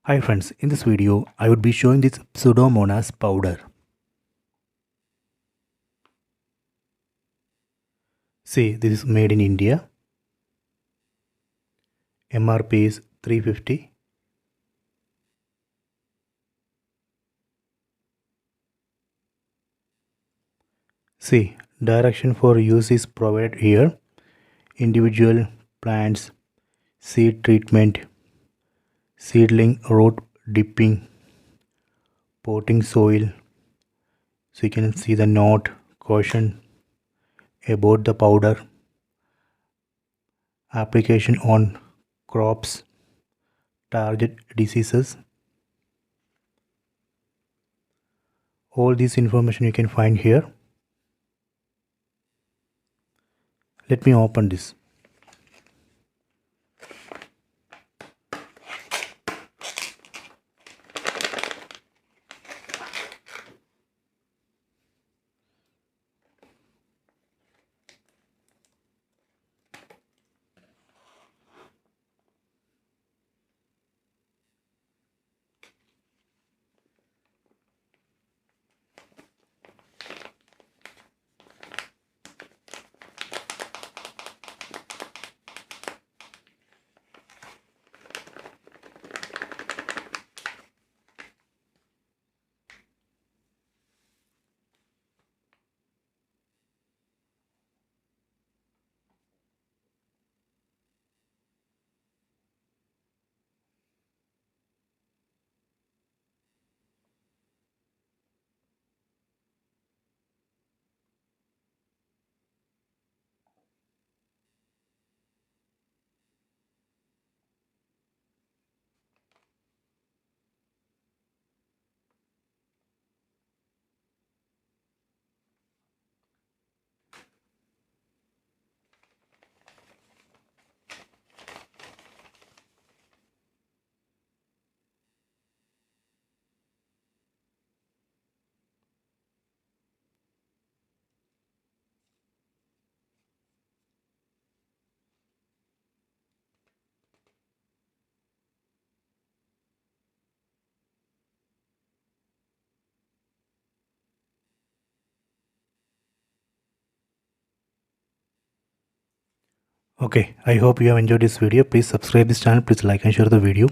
Hi friends, in this video I would be showing this Pseudomonas powder. See, this is made in India. MRP is 350. See, direction for use is provided here. Individual plants, seed treatment, seedling root dipping, potting soil. So you can see the note, caution about the powder, application on crops, target diseases. All this information you can find here. Let me open this. Okay, I hope you have enjoyed this video. Please subscribe this channel, please like and share the video.